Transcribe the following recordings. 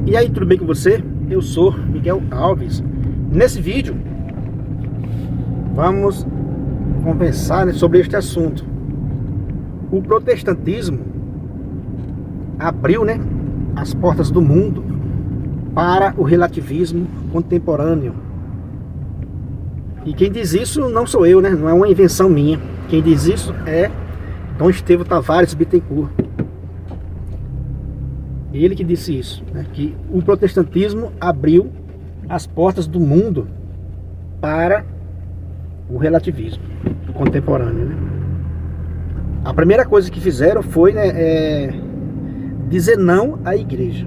E aí, tudo bem com você? Eu sou Miguel Alves. Nesse vídeo vamos conversar, né, sobre este assunto. O protestantismo abriu, né, as portas do mundo para o relativismo contemporâneo. E quem diz isso não sou eu, né? Não é uma invenção minha. Quem diz isso é Dom Estevão Tavares Bittencourt. Ele que disse isso, né? Que o protestantismo abriu as portas do mundo para o relativismo contemporâneo, né? A primeira coisa que fizeram foi, né, dizer não à igreja.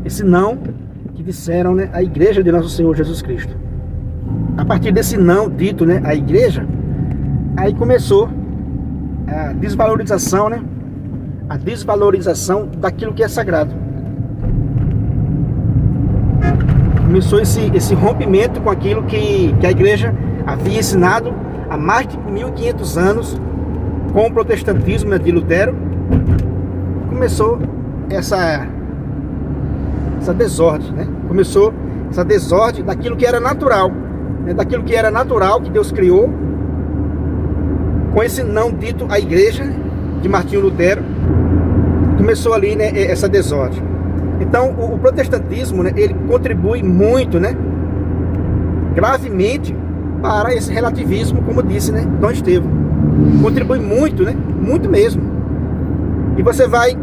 Esse não que disseram, né, à igreja de Nosso Senhor Jesus Cristo. A partir desse não dito, né, à igreja, aí começou a desvalorização, né? A desvalorização daquilo que é sagrado. Começou esse rompimento com aquilo que a igreja havia ensinado há mais de 1500 anos, com o protestantismo, né, de Lutero. Começou essa desordem, né? Começou essa desordem daquilo que era natural, né? Daquilo que era natural, que Deus criou, com esse não dito à igreja de Martinho Lutero. Começou ali, né, essa desordem. Então o protestantismo, né, ele contribui muito, né, gravemente para esse relativismo, como disse, né, Dom Estevão. Contribui muito, né, muito mesmo. E você vai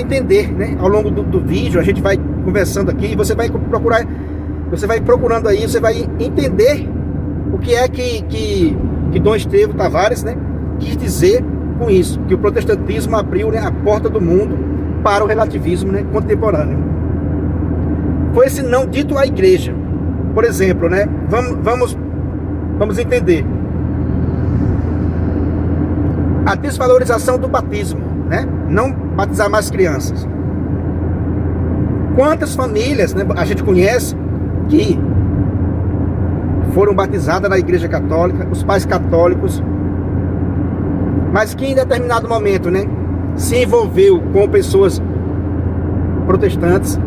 entender, né, ao longo do vídeo. A gente vai conversando aqui, você vai procurar, você vai procurando aí, você vai entender o que é que Dom Estevão Tavares, né, quis dizer com isso, que o protestantismo abriu, né, a porta do mundo para o relativismo, né, contemporâneo. Foi esse não dito à igreja. Por exemplo, né, vamos entender a desvalorização do batismo, né? Não batizar mais crianças. Quantas famílias, né, a gente conhece que foram batizadas na igreja católica, os pais católicos, mas que em determinado momento, né, se envolveu com pessoas protestantes,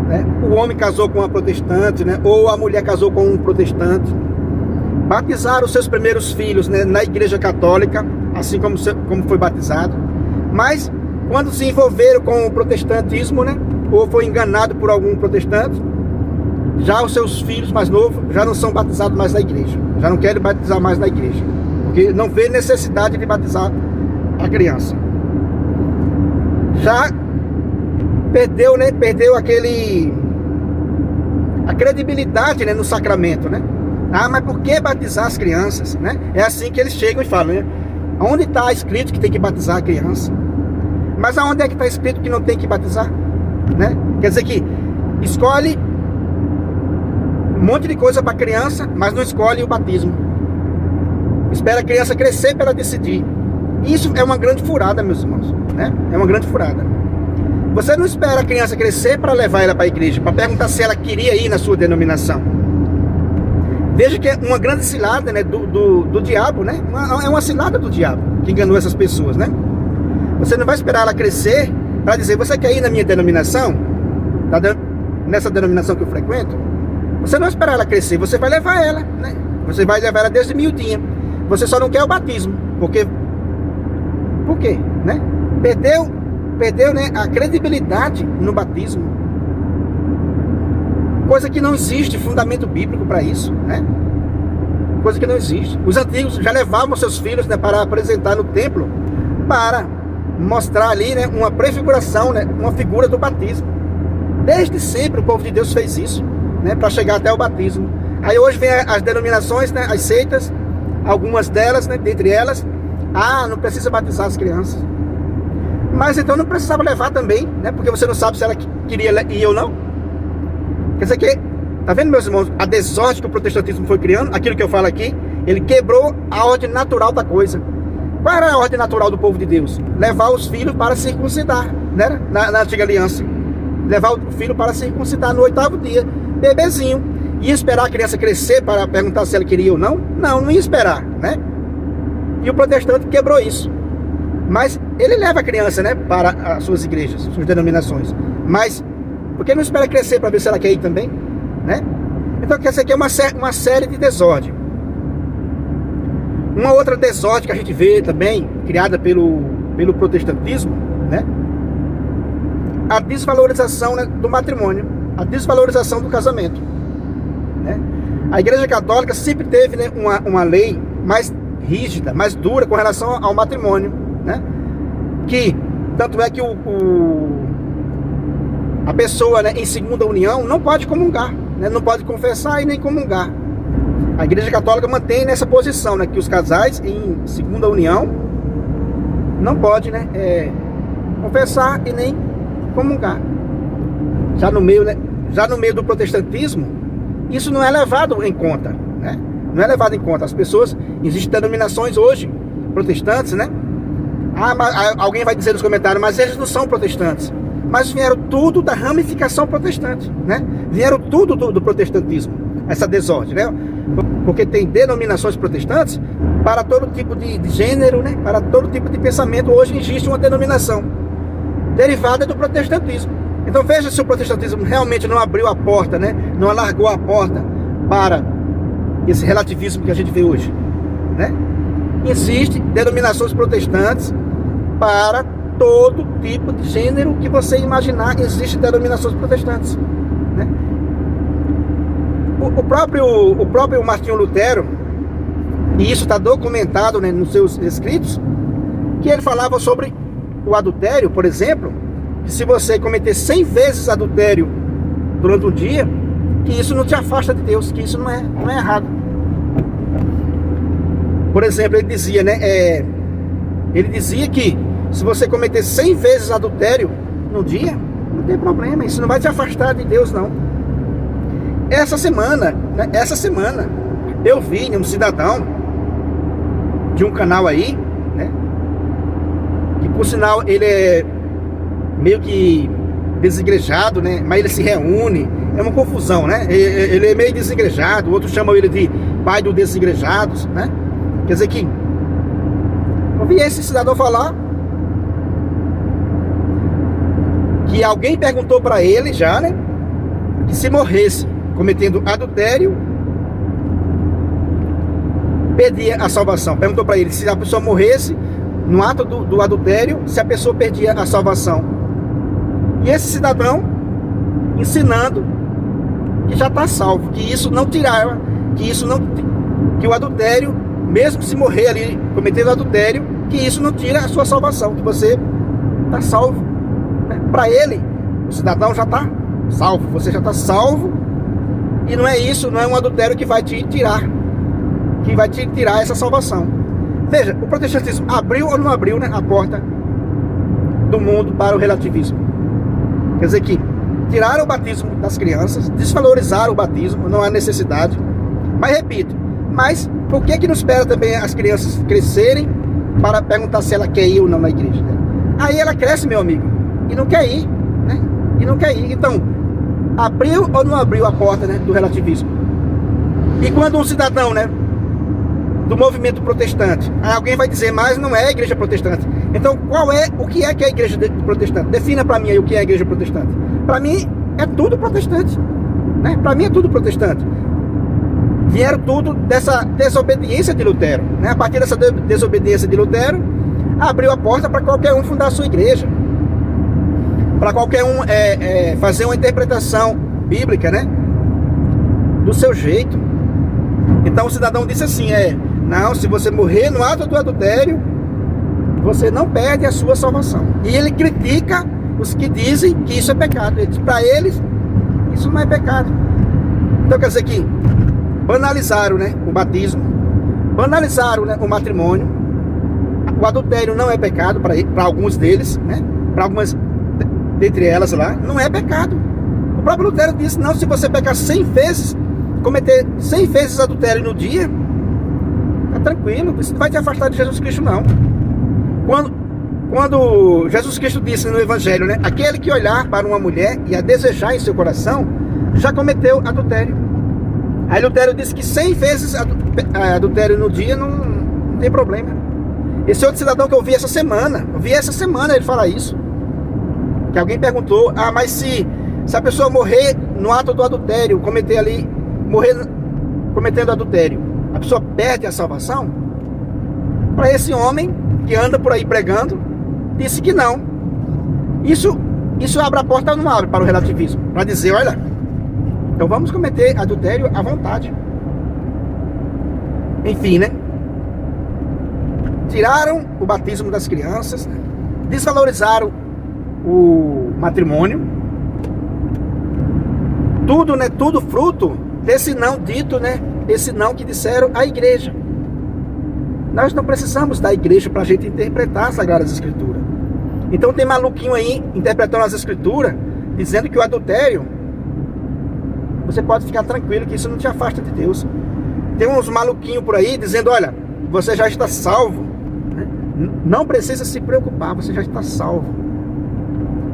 né? O homem casou com uma protestante, né, ou a mulher casou com um protestante, batizaram os seus primeiros filhos, né, na igreja católica, assim como foi batizado, mas quando se envolveram com o protestantismo, né, ou foi enganado por algum protestante, já os seus filhos mais novos já não são batizados mais na igreja, já não querem batizar mais na igreja, porque não vê necessidade de batizar a criança. Já perdeu, né, a credibilidade, né, no sacramento, né? Ah, mas por que batizar as crianças, né? É assim que eles chegam e falam, né? Onde está escrito que tem que batizar a criança? Mas aonde é que está escrito que não tem que batizar, né? Quer dizer que escolhe um monte de coisa para a criança, mas não escolhe o batismo. Espera a criança crescer para ela decidir. Isso é uma grande furada, meus irmãos, né? É uma grande furada. Você não espera a criança crescer para levar ela para a igreja, para perguntar se ela queria ir na sua denominação. Veja que é uma grande cilada, né, do diabo, né? É uma cilada do diabo que enganou essas pessoas, né? Você não vai esperar ela crescer para dizer: você quer ir na minha denominação? Nessa denominação que eu frequento? Você não vai esperar ela crescer, você vai levar ela, né? Você vai levar ela desde miudinha. Você só não quer o batismo, porque... Por quê, né? Perdeu, né, a credibilidade no batismo. Coisa que não existe fundamento bíblico para isso, né? Coisa que não existe. Os antigos já levavam seus filhos, né, para apresentar no templo, para mostrar ali, né, uma prefiguração, né, uma figura do batismo. Desde sempre o povo de Deus fez isso, né, para chegar até o batismo. Aí hoje vem as denominações, né, as seitas, algumas delas, né, dentre elas, não precisa batizar as crianças. Mas então não precisava levar também, né, porque você não sabe se ela queria ir ou não. Quer dizer que, tá vendo, meus irmãos, a desordem que o protestantismo foi criando, aquilo que eu falo aqui, ele quebrou a ordem natural da coisa. Qual era a ordem natural do povo de Deus? Levar os filhos para circuncidar, né? Na antiga aliança. Levar o filho para circuncidar no 8º dia, bebezinho. Ia esperar a criança crescer para perguntar se ela queria ou não? Não, não ia esperar, né? E o protestante quebrou isso. Mas ele leva a criança, né, para as suas igrejas, suas denominações. Mas, por que não espera crescer para ver se ela quer ir também? Né? Então, essa aqui é uma série de desordem. Uma outra desordem que a gente vê também, criada pelo protestantismo, né? A desvalorização, né, do matrimônio, a desvalorização do casamento, né? A Igreja Católica sempre teve, né, uma lei mais rígida, mais dura com relação ao matrimônio, né? Que, tanto é que a pessoa, né, em segunda união não pode comungar, né? Não pode confessar e nem comungar. A Igreja Católica mantém nessa posição, né, que os casais em segunda união não pode, né, confessar e nem comungar. Já no meio do protestantismo, isso não é levado em conta, né? Não é levado em conta. As pessoas, existem denominações hoje protestantes, né? Mas alguém vai dizer nos comentários, mas eles não são protestantes. Mas vieram tudo da ramificação protestante, né? Vieram tudo do protestantismo, essa desordem, né? Porque tem denominações protestantes para todo tipo de gênero, né? Para todo tipo de pensamento. Hoje existe uma denominação derivada do protestantismo. Então veja se o protestantismo realmente não abriu a porta, né? Não alargou a porta para esse relativismo que a gente vê hoje, né? Existem denominações protestantes para todo tipo de gênero que você imaginar. Existem denominações protestantes, né? O próprio Martinho Lutero, e isso está documentado, né, nos seus escritos, que ele falava sobre o adultério, por exemplo, que se você cometer 100 vezes adultério durante um dia, que isso não te afasta de Deus, que isso não é errado. Por exemplo, ele dizia, né, ele dizia que se você cometer 100 vezes adultério no dia, não tem problema, isso não vai te afastar de Deus, não. Essa semana, eu vi, né, um cidadão de um canal aí, né, que por sinal ele é meio que desigrejado, né, mas ele se reúne, é uma confusão, né? Ele é meio desigrejado, outros chamam ele de pai dos desigrejados, né? Quer dizer que eu vi esse cidadão falar que alguém perguntou para ele já, né, que se morresse cometendo adultério, perdia a salvação. Perguntou para ele se a pessoa morresse no ato do adultério, se a pessoa perdia a salvação. E esse cidadão ensinando que já está salvo, que isso não tirava, que o adultério, mesmo se morrer ali cometendo adultério, que isso não tira a sua salvação, que você está salvo, né? Para ele, o cidadão já está salvo, você já está salvo. E não é isso, não é um adultério que vai te tirar essa salvação. Veja, o protestantismo abriu ou não abriu, né, a porta do mundo para o relativismo. Quer dizer que tiraram o batismo das crianças, desvalorizaram o batismo, não há necessidade. Mas repito, por que não espera também as crianças crescerem para perguntar se ela quer ir ou não na igreja, né? Aí ela cresce, meu amigo, e não quer ir, né? E não quer ir. Então, abriu ou não abriu a porta, né, do relativismo? E quando um cidadão, né, do movimento protestante, alguém vai dizer, mas não é a igreja protestante. Então, o que é a igreja protestante? Defina para mim aí o que é a igreja protestante. Para mim, é tudo protestante, né? Para mim é tudo protestante. Vieram tudo dessa desobediência de Lutero, né? A partir dessa desobediência de Lutero, abriu a porta para qualquer um fundar a sua igreja, para qualquer um fazer uma interpretação bíblica, né, do seu jeito. Então o cidadão disse assim, não, se você morrer no ato do adultério, você não perde a sua salvação. E ele critica os que dizem que isso é pecado. Para eles, isso não é pecado. Então quer dizer que banalizaram, né, o batismo, banalizaram, né, o matrimônio. O adultério não é pecado para alguns deles, né, para algumas dentre elas lá, não é pecado. O próprio Lutero disse, não, se você pecar 100 vezes, cometer 100 vezes adultério no dia, tá tranquilo, isso não vai te afastar de Jesus Cristo, não. Quando Jesus Cristo disse no Evangelho, né, aquele que olhar para uma mulher e a desejar em seu coração, já cometeu adultério. Aí Lutero disse que 100 vezes adultério no dia não tem problema. Esse outro cidadão que eu vi essa semana ele fala isso. Que alguém perguntou, mas se a pessoa morrer no ato do adultério, morrer cometendo adultério, a pessoa perde a salvação? Para esse homem que anda por aí pregando, disse que não. Isso abre a porta ou não abre para o relativismo? Para dizer, olha, então vamos cometer adultério à vontade. Enfim, né? Tiraram o batismo das crianças, né? Desvalorizaram o matrimônio. Tudo, né? Tudo fruto desse não dito, né? Esse não que disseram à igreja. Nós não precisamos da igreja para a gente interpretar as Sagradas Escrituras. Então tem maluquinho aí interpretando as Escrituras, dizendo que o adultério, você pode ficar tranquilo que isso não te afasta de Deus. Tem uns maluquinhos por aí dizendo, olha, você já está salvo, né? Não precisa se preocupar, você já está salvo.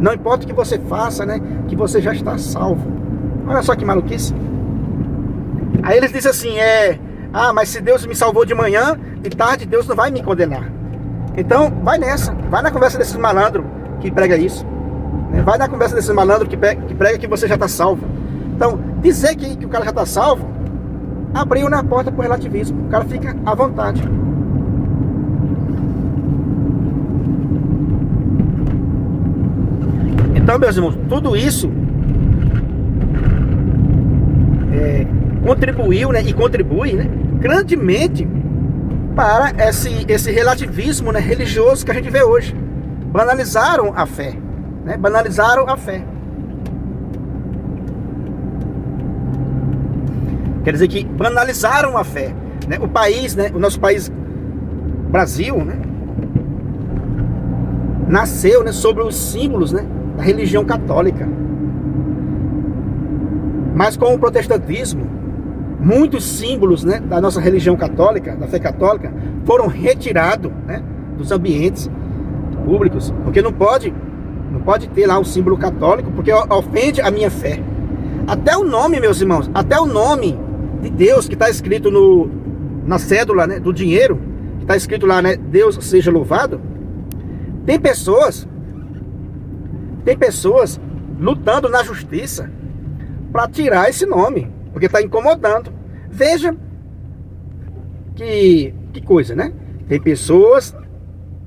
Não importa o que você faça, né? Que você já está salvo. Olha só que maluquice. Aí eles dizem assim, mas se Deus me salvou de manhã, de tarde Deus não vai me condenar. Então, vai nessa. Vai na conversa desses malandros que prega isso. Vai na conversa desses malandros que prega que você já está salvo. Então, dizer que o cara já está salvo, abriu na porta para o relativismo. O cara fica à vontade. Então, meus irmãos, tudo isso contribuiu, né, e contribui, né, grandemente para esse relativismo, né, religioso que a gente vê hoje. Banalizaram a fé, né? Banalizaram a fé. Quer dizer que banalizaram a fé, né? O país, né, o nosso país, Brasil, né, nasceu, né, sobre os símbolos, né, da religião católica. Mas com o protestantismo, muitos símbolos, né, da nossa religião católica, da fé católica, foram retirados, né, dos ambientes públicos, porque não pode ter lá o símbolo católico, porque ofende a minha fé. Até o nome, meus irmãos, até o nome de Deus que está escrito na cédula, né, do dinheiro, que está escrito lá, né, Deus seja louvado. Tem pessoas lutando na justiça para tirar esse nome, porque está incomodando. Veja que coisa, né? Tem pessoas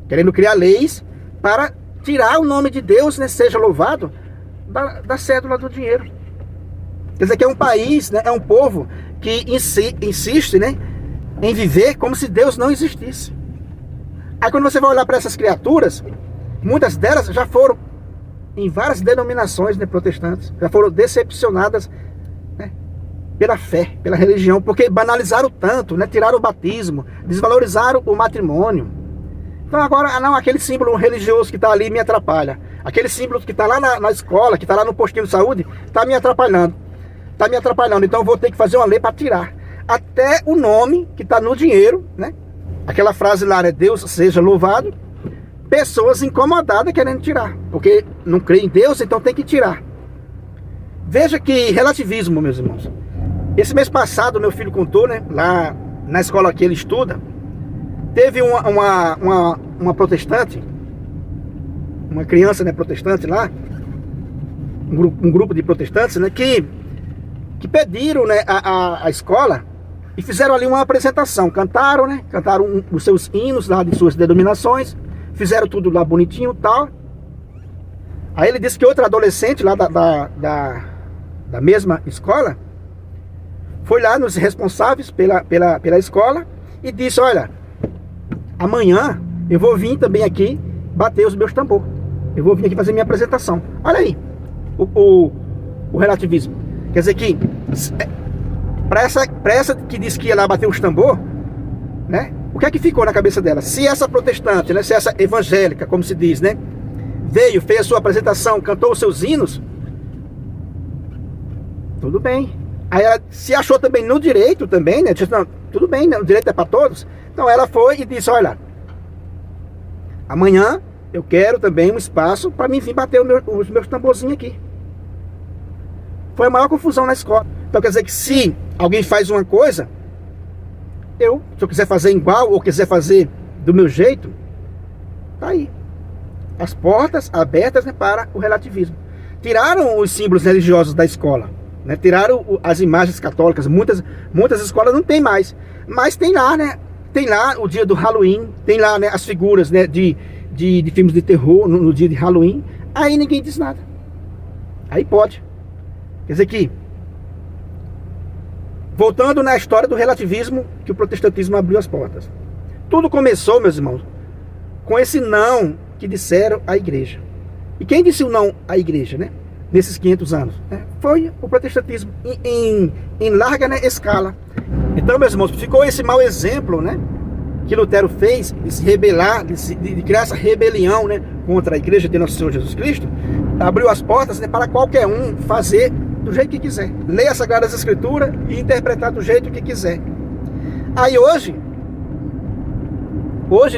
querendo criar leis para tirar o nome de Deus, né, seja louvado, da cédula do dinheiro. Quer dizer que é um país, né, é um povo que insiste, né, em viver como se Deus não existisse. Aí quando você vai olhar para essas criaturas, muitas delas já foram em várias denominações, né, protestantes, já foram decepcionadas, né, pela fé, pela religião, porque banalizaram tanto, né, tiraram o batismo, desvalorizaram o matrimônio. Então agora, não, aquele símbolo religioso que está ali me atrapalha. Aquele símbolo que está lá na escola, que está lá no postinho de saúde, está me atrapalhando. Está me atrapalhando, então eu vou ter que fazer uma lei para tirar. Até o nome que está no dinheiro, né? Aquela frase lá, né, Deus seja louvado. Pessoas incomodadas querendo tirar, porque não crê em Deus, então tem que tirar. Veja que relativismo, meus irmãos. Esse mês passado, meu filho contou, né, lá na escola que ele estuda, teve uma protestante, uma criança, né, protestante lá, um grupo de protestantes, né, que pediram, né, a escola e fizeram ali uma apresentação. Cantaram, né, os seus hinos lá de suas denominações, fizeram tudo lá bonitinho e tal. Aí ele disse que outra adolescente lá da mesma escola foi lá nos responsáveis pela escola e disse, olha, amanhã eu vou vir também aqui bater os meus tambores. Eu vou vir aqui fazer minha apresentação. Olha aí o relativismo. Quer dizer que para essa que disse que ia lá bater os tambor, né? O que é que ficou na cabeça dela? Se essa protestante, né, se essa evangélica, como se diz, né, veio, fez a sua apresentação, cantou os seus hinos, tudo bem. Aí ela se achou também no direito também, né? Disse, não, tudo bem, né? O direito é para todos. Então ela foi e disse, olha, amanhã eu quero também um espaço para mim vir bater os meus tamborzinhos aqui. Foi a maior confusão na escola. Então quer dizer que se alguém faz uma coisa, se eu quiser fazer igual ou quiser fazer do meu jeito, tá aí. as portas abertas, né, para o relativismo. Tiraram os símbolos religiosos da escola, né? Tiraram as imagens católicas. Muitas escolas não tem mais, mas tem lá, né? Tem lá o dia do Halloween, tem lá, né, as figuras, né, de filmes de terror no dia de Halloween. Aí ninguém diz nada. Aí pode. Quer dizer que, voltando na história do relativismo, que o protestantismo abriu as portas. Tudo começou, meus irmãos, com esse não que disseram à igreja. E quem disse o não à igreja, né? Nesses 500 anos, né? Foi o protestantismo em larga, né, escala. Então, meus irmãos, ficou esse mau exemplo, né, que Lutero fez de se rebelar, de criar essa rebelião, né, contra a igreja de Nosso Senhor Jesus Cristo. Abriu as portas, né, para qualquer um fazer do jeito que quiser, ler as Sagradas Escrituras e interpretar do jeito que quiser. Aí hoje,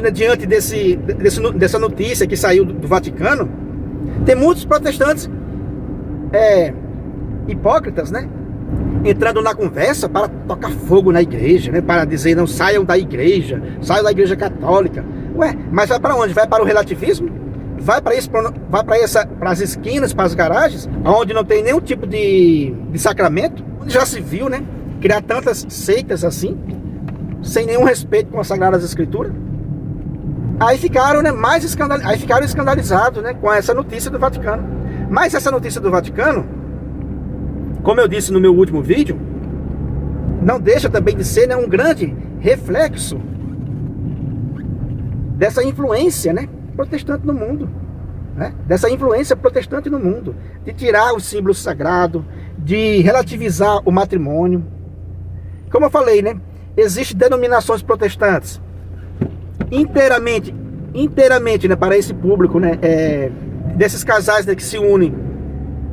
né, diante dessa notícia que saiu do Vaticano, tem muitos protestantes hipócritas, né, entrando na conversa para tocar fogo na igreja, né, para dizer, não, saiam da igreja católica. Ué, mas vai para onde? Vai para o relativismo? Vai para as esquinas, para as garagens, onde não tem nenhum tipo de sacramento, onde já se viu, né, criar tantas seitas assim, sem nenhum respeito com as Sagradas Escrituras. Aí ficaram, né, escandalizados, né, com essa notícia do Vaticano. Mas essa notícia do Vaticano, como eu disse no meu último vídeo, não deixa também de ser, né, um grande reflexo dessa influência, né, protestante no mundo, né? Dessa influência protestante no mundo, de tirar o símbolo sagrado, de relativizar o matrimônio. Como eu falei, né, existem denominações protestantes inteiramente, né, para esse público, né, desses casais, né, que se unem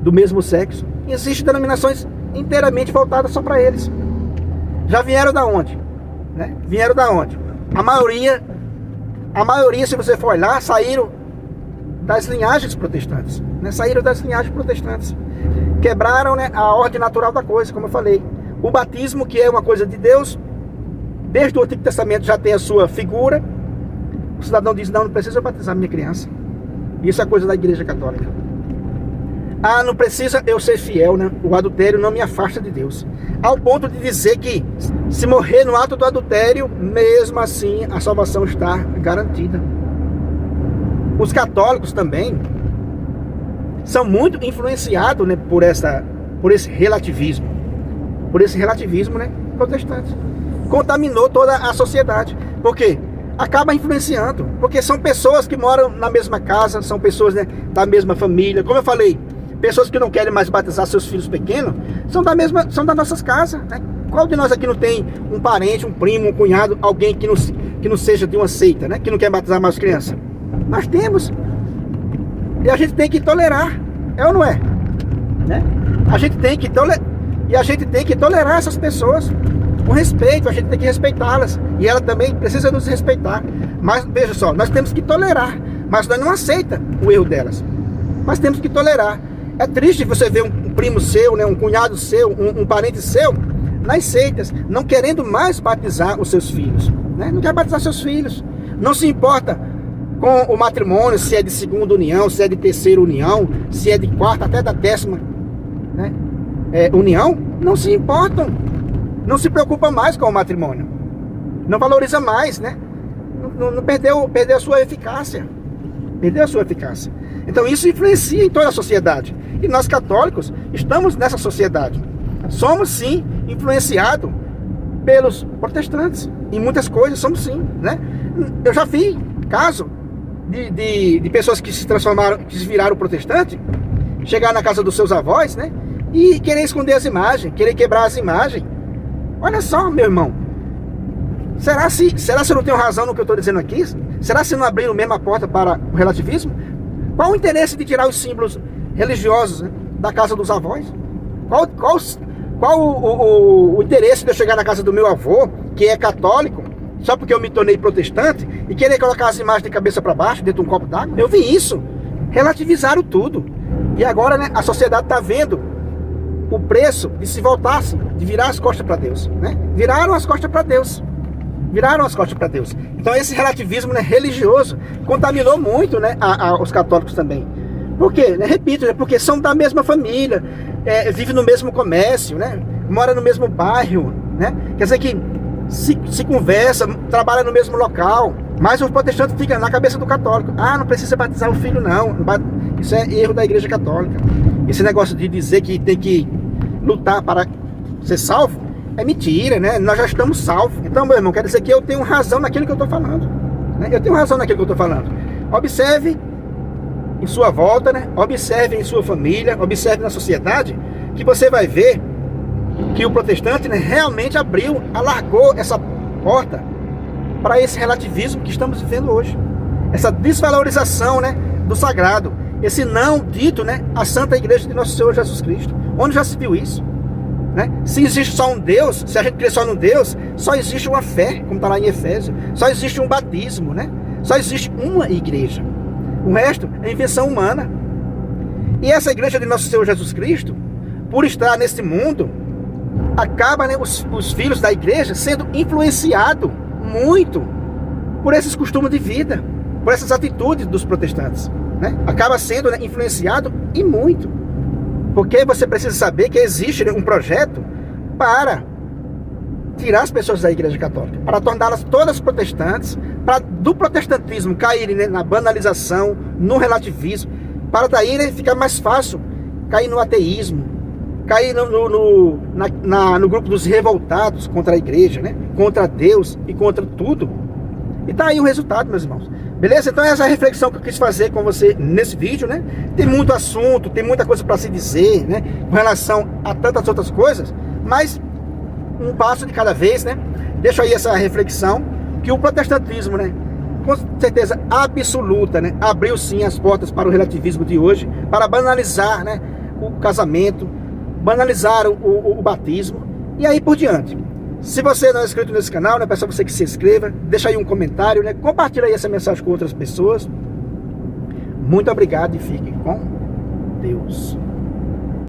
do mesmo sexo. Existem denominações inteiramente voltadas só para eles. Já vieram da onde? Né? Vieram da onde? A maioria, se você for olhar, saíram das linhagens protestantes, né? Saíram das linhagens protestantes. Quebraram, né, a ordem natural da coisa, como eu falei. O batismo, que é uma coisa de Deus, desde o Antigo Testamento já tem a sua figura. O cidadão diz, não precisa batizar minha criança. Isso é coisa da Igreja Católica. Ah, não precisa eu ser fiel, né? O adultério não me afasta de Deus. Ao ponto de dizer que, se morrer no ato do adultério, mesmo assim a salvação está garantida. Os católicos também são muito influenciados, né, por esse relativismo. Por esse relativismo, né, protestante. Contaminou toda a sociedade. Por quê? Acaba influenciando. Porque são pessoas que moram na mesma casa, são pessoas, né, da mesma família. Como eu falei, pessoas que não querem mais batizar seus filhos pequenos são das nossas casas, né? Qual de nós aqui não tem um parente, um primo, um cunhado, alguém que não seja de uma seita, né? Que não quer batizar mais crianças? Nós temos. E a gente tem que tolerar. É ou não é? Né? A gente tem que tolerar essas pessoas com respeito. A gente tem que respeitá-las. E ela também precisa nos respeitar. Mas veja só, nós temos que tolerar. Mas nós não aceitamos o erro delas. Mas temos que tolerar. É triste você ver um primo seu, né, um cunhado seu, um parente seu, nas seitas, não querendo mais batizar os seus filhos, né? Não quer batizar seus filhos. Não se importa com o matrimônio, se é de segunda união, se é de terceira união, se é de quarta até da 10ª, né, união. Não se importam. Não se preocupa mais com o matrimônio. Não valoriza mais, né? Não perdeu a sua eficácia. Perdeu a sua eficácia. Então isso influencia em toda a sociedade. E nós católicos estamos nessa sociedade. Somos sim influenciados pelos protestantes. Em muitas coisas somos sim, né? Eu já vi caso de pessoas que se transformaram, que se viraram protestante, chegar na casa dos seus avós, né? E querer esconder as imagens, querer quebrar as imagens. Olha só, meu irmão. Será se eu não tenho razão no que eu estou dizendo aqui? Será se não abriram mesmo a porta para o relativismo? Qual o interesse de tirar os símbolos religiosos, né, da casa dos avós? Qual o interesse de eu chegar na casa do meu avô, que é católico, só porque eu me tornei protestante, e querer colocar as imagens de cabeça para baixo dentro de um copo d'água? Eu vi isso. Relativizaram tudo. E agora, né, a sociedade está vendo o preço de se voltasse, de virar as costas para Deus, né? Viraram as costas para Deus. viraram as costas para Deus. Então esse relativismo, né, religioso contaminou muito, né, os católicos também. Por quê? Repito, né, porque são da mesma família, vivem no mesmo comércio, né, moram no mesmo bairro, né? Quer dizer que se conversa, trabalha no mesmo local. Mas o protestante fica na cabeça do católico: ah, não precisa batizar o filho não. Isso é erro da Igreja Católica. Esse negócio de dizer que tem que lutar para ser salvo é mentira, né? Nós já estamos salvos. Então, meu irmão, quer dizer que eu tenho razão naquilo que eu estou falando, né? Eu tenho razão naquilo que eu estou falando. Observe em sua volta, né? Observe em sua família, observe na sociedade, que você vai ver que o protestante, né, realmente alargou essa porta para esse relativismo que estamos vivendo hoje. Essa desvalorização, né, do sagrado. Esse não dito, né, à Santa Igreja de Nosso Senhor Jesus Cristo. Onde já se viu isso? Né? Se existe só um Deus, se a gente crê só num Deus, só existe uma fé, como está lá em Efésios. Só existe um batismo, né? Só existe uma igreja. O resto é invenção humana. E essa Igreja de Nosso Senhor Jesus Cristo, por estar nesse mundo, acaba, né, os filhos da igreja sendo influenciados muito por esses costumes de vida, por essas atitudes dos protestantes, né? Acaba sendo, né, influenciado e muito. Porque você precisa saber que existe, né, um projeto para tirar as pessoas da Igreja Católica, para torná-las todas protestantes, para do protestantismo caírem, né, na banalização, no relativismo, para daí, né, ficar mais fácil cair no ateísmo, cair no grupo dos revoltados contra a igreja, né? Contra Deus e contra tudo. E tá aí o resultado, meus irmãos. Beleza? Então essa é a reflexão que eu quis fazer com você nesse vídeo, né? Tem muito assunto, tem muita coisa para se dizer, né? Com relação a tantas outras coisas, mas um passo de cada vez, né? Deixa aí essa reflexão, que o protestantismo, né, com certeza absoluta, né, abriu sim as portas para o relativismo de hoje, para banalizar, né, o casamento, banalizar o batismo e aí por diante. Se você não é inscrito nesse canal, né, peço a você que se inscreva, deixa aí um comentário, né, compartilha aí essa mensagem com outras pessoas. Muito obrigado e fique com Deus.